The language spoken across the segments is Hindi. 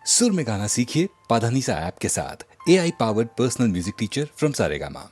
सुर में गाना सीखिए पाधानीसा ऐप के साथ। AI powered personal music teacher from Saregama.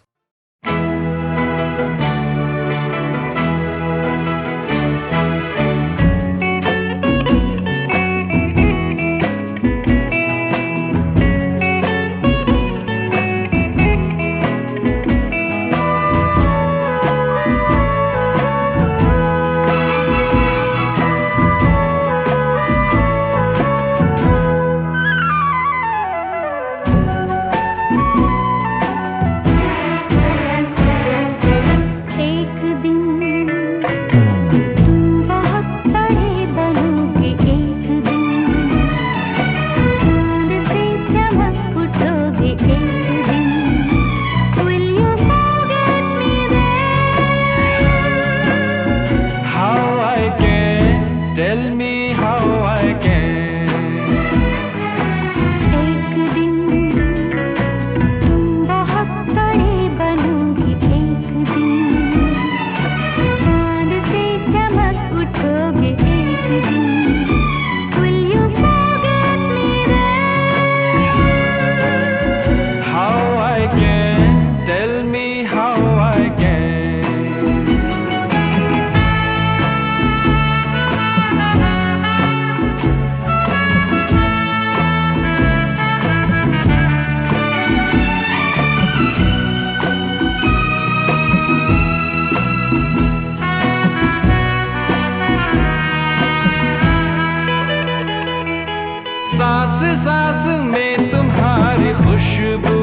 सांस सांस में तुम्हारी खुशबू,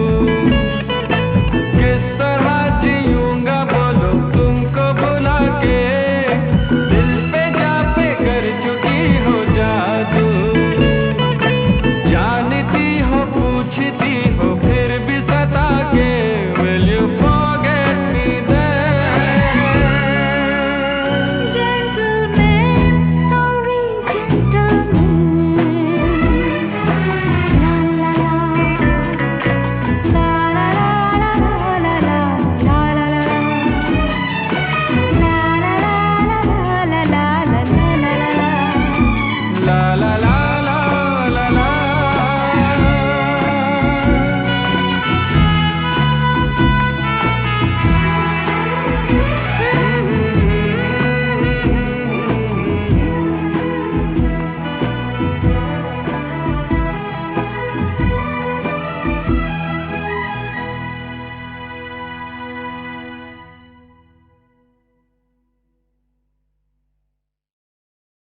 किस तरह जीऊंगा बोलो तुमको बुला के। दिल पे जा पे कर चुकी हो जादू, जानती हो पूछती हो फिर भी सता के। Will you forget me then? Gentleman, sorry gentleman.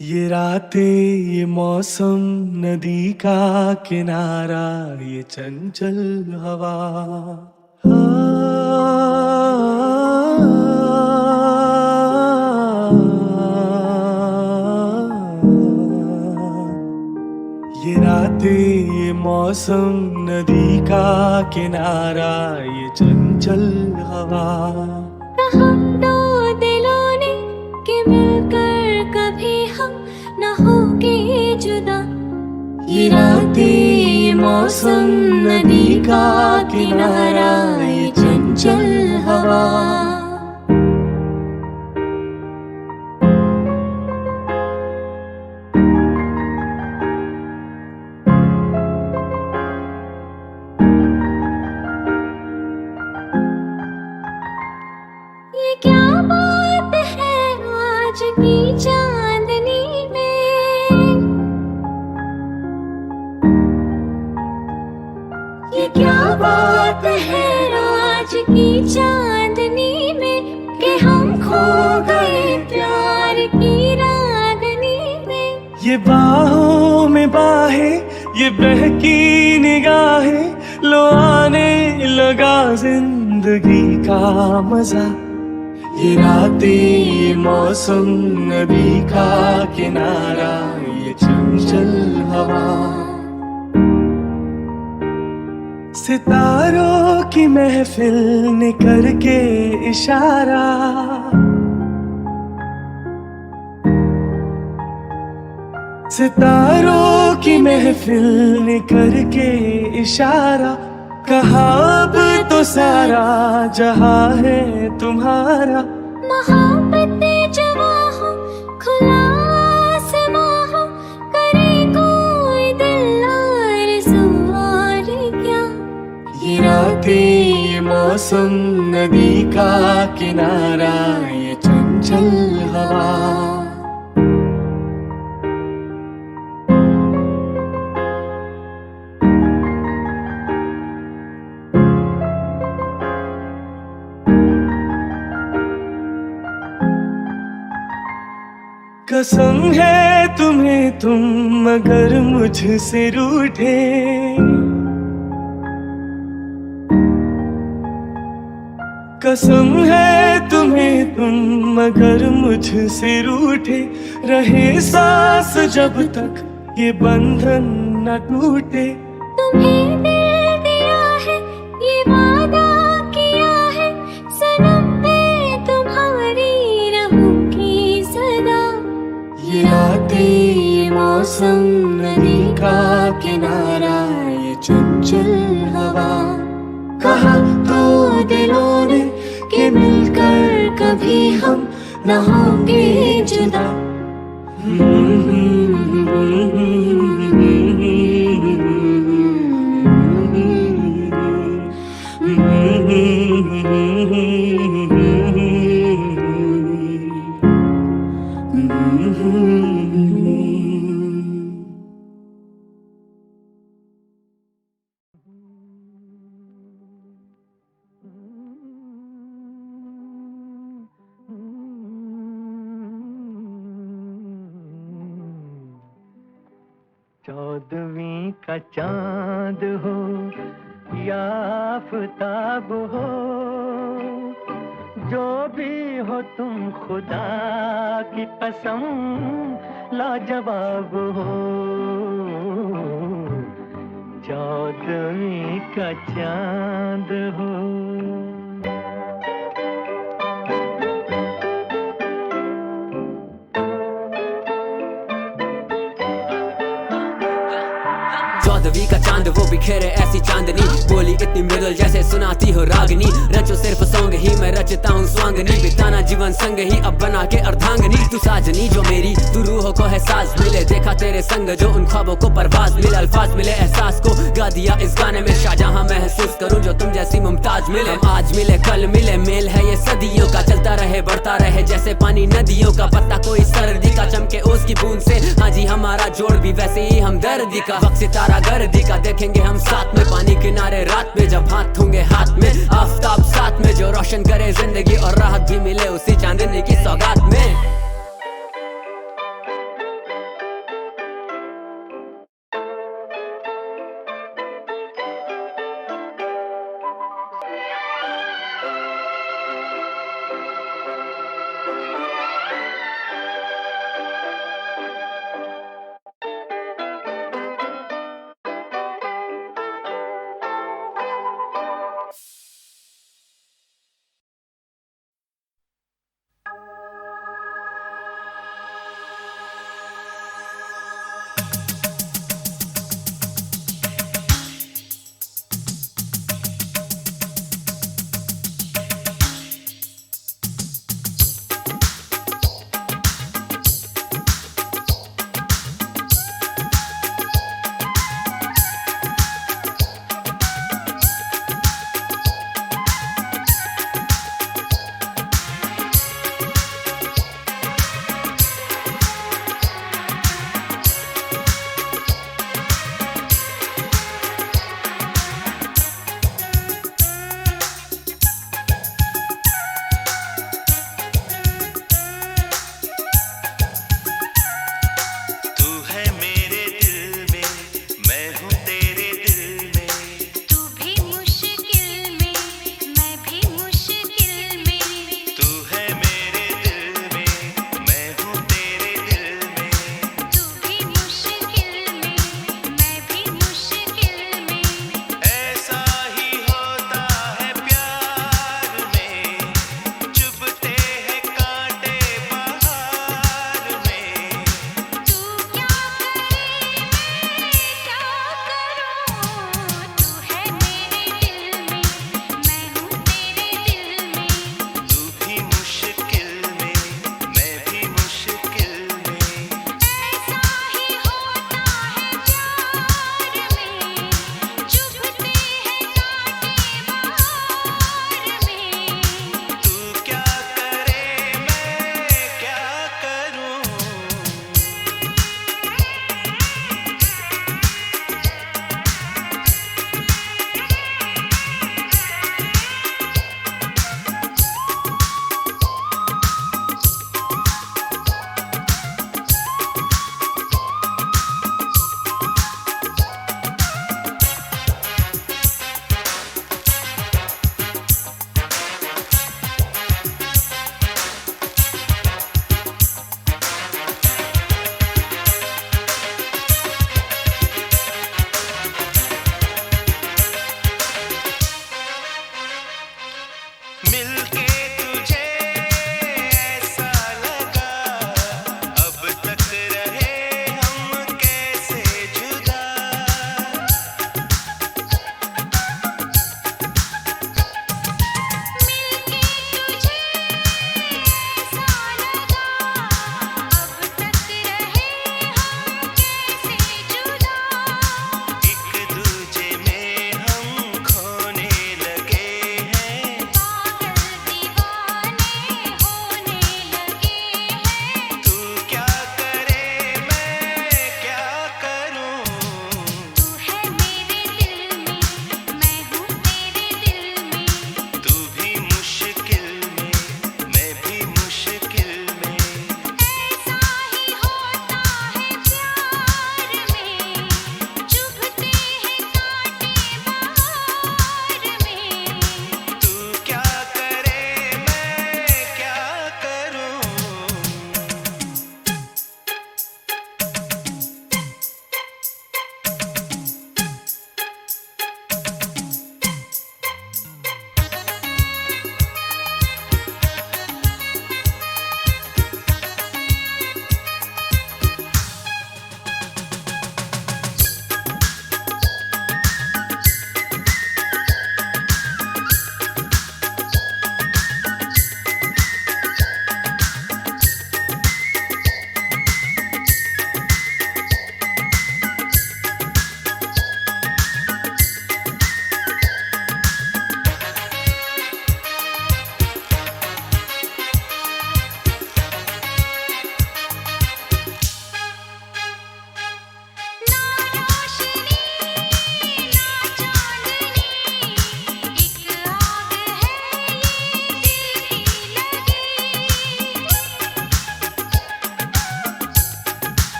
ये रातें, ये मौसम, नदी का किनारा, ये चंचल हवा, ये रातें, ये मौसम, नदी का किनारा, ये चंचल हवा। कहा दो दिलों ने कि मिलकर कभी हम न होंगे जुदा। ये रातें, ये मौसम, नदी का किनारा, ये चंचल हवा। ये क्या बात है आज की चांदनी में, ये क्या बात है आज की चांदनी में, कि हम खो गए प्यार की रागनी में। ये बाहों में बाहें, ये बहकी निगाहें, लो आने लगा जिंदगी का मजा। ये रातें, ये मौसम, नदी का किनारा, ये चंचल हवा। सितारों की महफिल ने करके इशारा, सितारों की महफिल ने करके इशारा, कहा अब तो सारा जहां है तुम्हारा। मोहब्बतें जवां हो, खुला आसमां हो, करे कोई दिल मौसम नदी का किनारा ये चंचल हवा। कसम है तुम्हें तुम मगर मुझसे रूठे, कसम है तुम्हें तुम मगर मुझसे रूठे, रहे सांस जब तक ये बंधन न टूटे। तुम्हें दिल दिया है, ये वादा किया है, सनम मैं तुम्हारी रहूंगी सदा। ये रातें ये मौसम नदी का किनारा ये चंचल हवा। कहा तो दिलों ने कि मिलकर कभी हम न होंगे जुदा। चौदहवीं का चांद हो या आफताब हो, जो भी हो तुम खुदा की कसम लाजवाब हो। चौदहवीं का चांद हो। चौदहवीं का चांद वो बिखेरे ऐसी चांदनी, बोली इतनी मृदुल जैसे सुनाती हो रागनी। रचो सिर्फ सॉन्ग ही मैं रचता हूँ स्वांगनी, बिताना जीवन संग ही अब बना के अर्धांगनी। तू साजनी जो मेरी, तू रूहों को है साज मिले, देखा तेरे संग जो उन ख्वाबों को परवाज मिले। अल्फाज मिले एहसास को गा दिया इस गाने में, शाहजहां महसूस करूं जो तुम जैसी मुमताज मिले। हम आज मिले कल मिले, मेल है ये सदियों का, चलता रहे बढ़ता रहे जैसे पानी नदियों का। पत्ता कोई सर्दी का चमके ओस की बूंद से, हाँ जी हमारा जोड़ भी वैसे ही हमदर्दी का। वक्त सितारा गर्दी का देखेंगे हम साथ में, पानी किनारे रात में जब हाथ होंगे हाथ में। आफताब साथ में जो रोशन करे जिंदगी, और राहत भी मिले उसी चांदनी की सौगात में।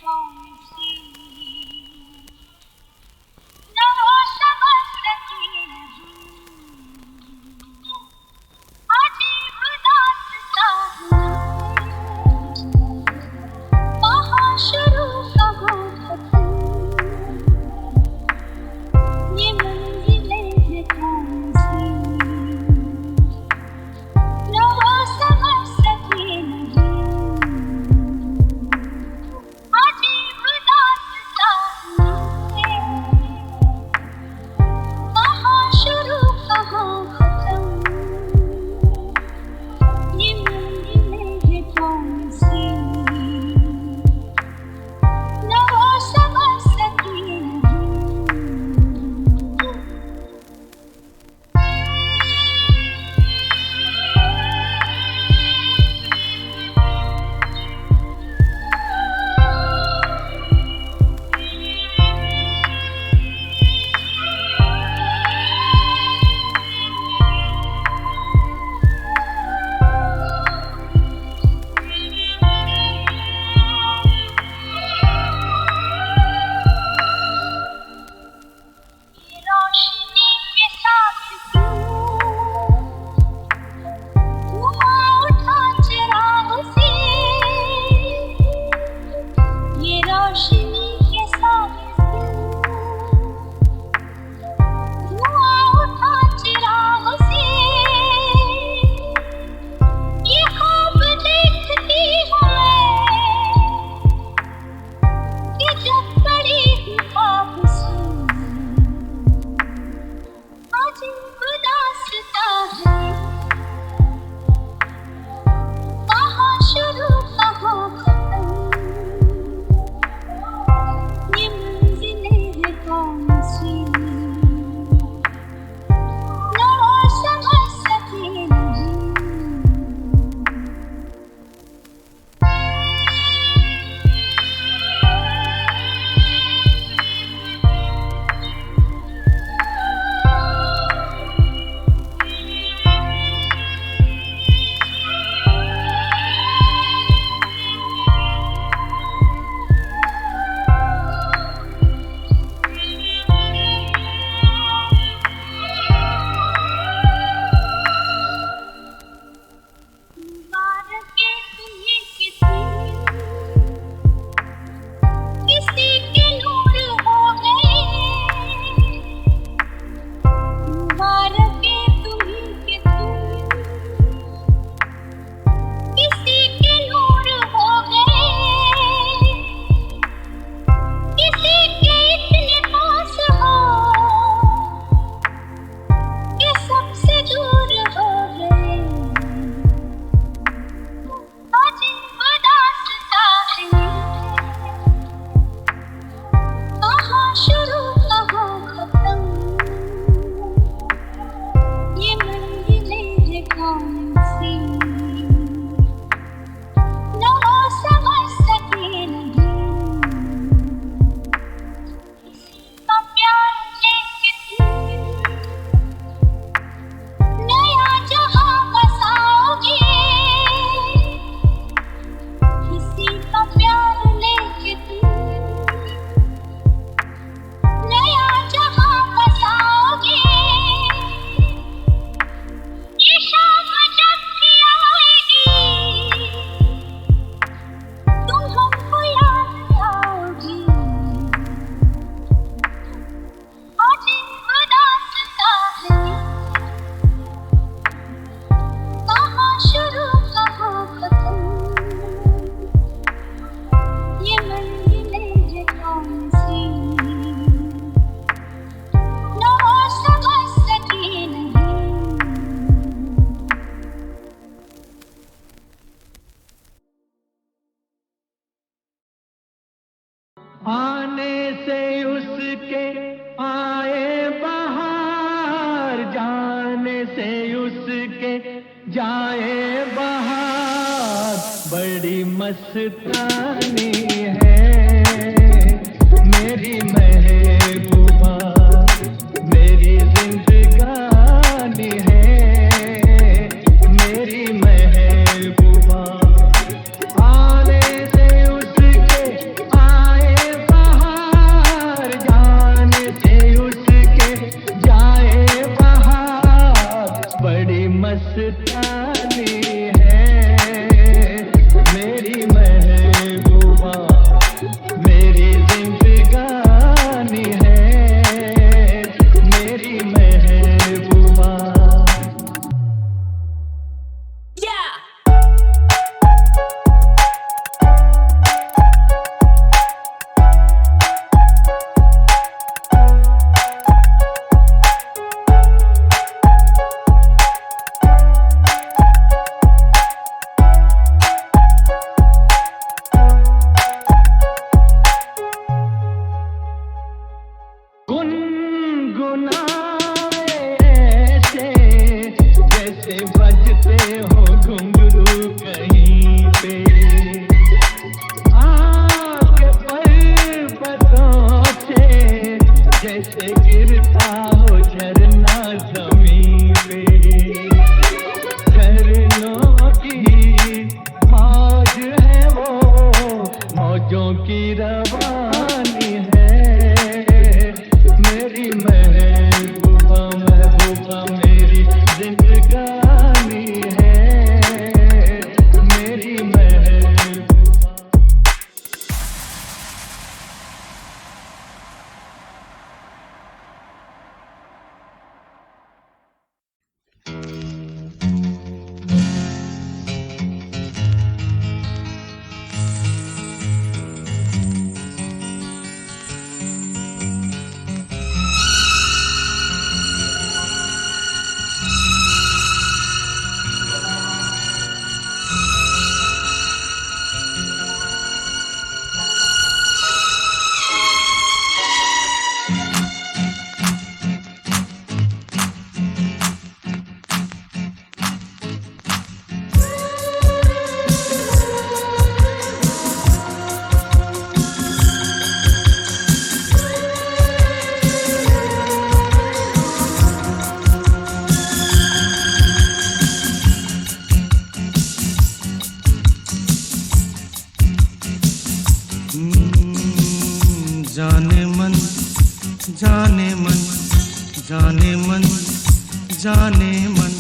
कौन सी न वो समझ सकी नहीं अजीब दास्तां कहाँ शुरू कहाँ खत्म ये मंजिलें हैं कौन सी न वो समझ सकी नहीं अजीब दास्तां कहाँ शुरू कहाँ खत्म ये मंजिलें हैं कौन सी न वो समझ सकी नहीं रोशनी के साथ क्यों धुआं उठा चिराग से ये रोशनी के साथ क्यों धुआं उठा चिराग से ये ख्वाब देखती हूँ मैं कि जब पड़ी हूँ ख्वाब से अजीब दास्तां है कहाँ शुरू कहाँ खत्म ये मंजिलें हैं कौन सी न वो समझ सकी नहीं मुबारक के तुम्हें किसी के नूर हो गए मुबारक के तुम्हें किसी के नूर हो गए किसी के इतने पास हो कि सबसे दूर हो गए अजीब दास्तां है कहाँ शुरू कहाँ खत्म ये मंजिलें हैं कौन सी न वो समझ सके नहीं किसी का प्यार लेके तुम नया जहां बसाओगे किसी का प्यार लेके तुम नया जहां बसाओगे ये शाम जब भी आएगी तुम हमको याद आओगी अजीब दास्तां है कहाँ शुरू कहाँ खत्म ये मंजिलें हैं कौन सी न वो समझ सकी नहीं आने से उसके आए बहार जाने से उसके जाए बहार बड़ी मस्तानी है मेरी महबूबा मेरी जिंदगानी है मेरी महबूबा आने से उसके जवानी है मेरी महबूबा महबूबा मेरी जिंदगानी है मेरी महबूबा। जाने मन जाने मन जाने मन जाने मन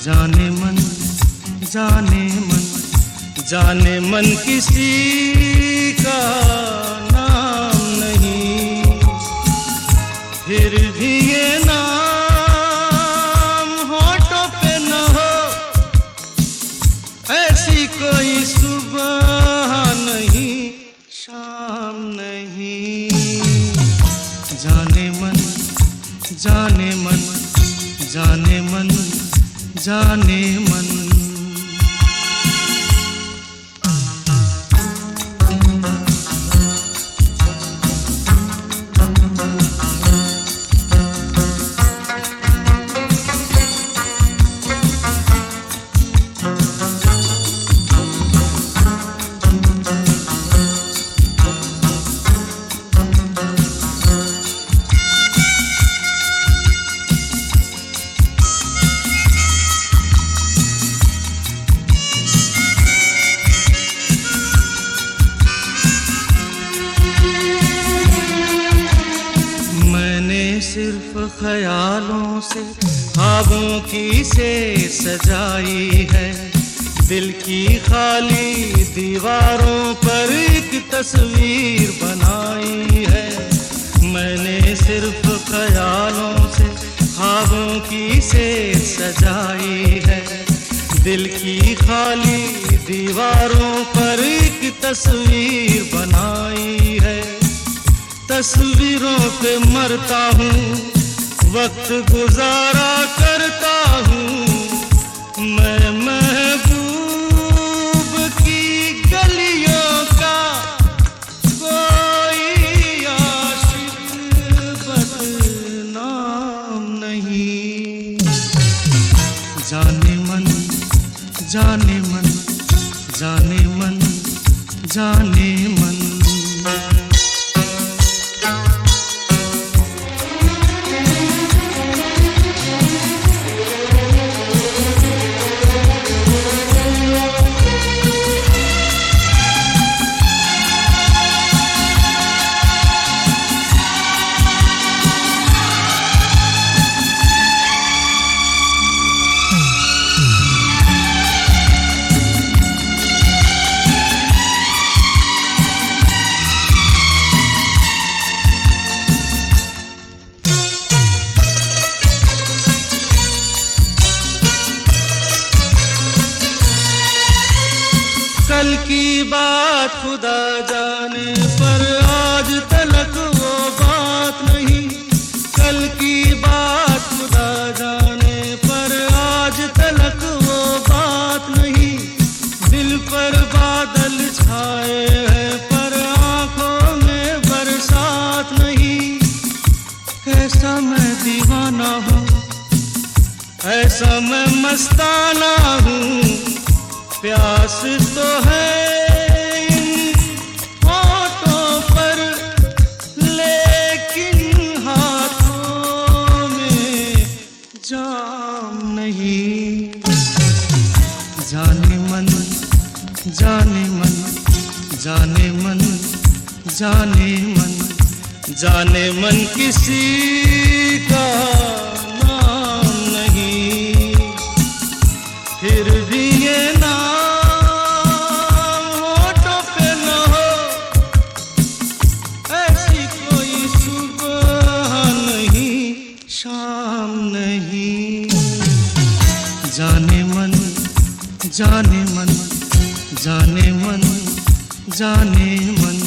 जाने मन जाने मन जाने मन किसी का नाम नहीं फिर भी ये नाम होठों पे न हो ऐसी कोई सुबह नहीं शाम नहीं जाने मन जाने मन जाने मन जाने मन सिर्फ ख्यालों से ख्वाबों की से सजाई है दिल की खाली दीवारों पर एक तस्वीर बनाई है मैंने सिर्फ ख्यालों से ख्वाबों की से सजाई है दिल की खाली दीवारों पर एक तस्वीर बनाई है तस्वीरों पे मरता हूँ वक्त गुजारा करता हूँ मैं महबूब की गलियों का कोई आशिक बदनाम नहीं जाने मन जाने मन जाने मन जाने मन कल की बात खुदा जाने पर आज तलक वो बात नहीं कल की बात खुदा जाने पर आज तलक वो बात नहीं दिल पर बादल छाए हैं पर आंखों में बरसात नहीं कैसा मैं दीवाना हूँ ऐसा मैं मस्ताना हूँ प्यास तो है इन होठों पर लेकिन हाथों में जाम नहीं जाने मन जाने मन जाने मन जाने मन जाने मन किसी का नाम नहीं, फिर भी ये नाम होठों पे न हो, ऐसी कोई सुबह नहीं शाम नहीं। जाने मन जाने मन जाने मन जाने मन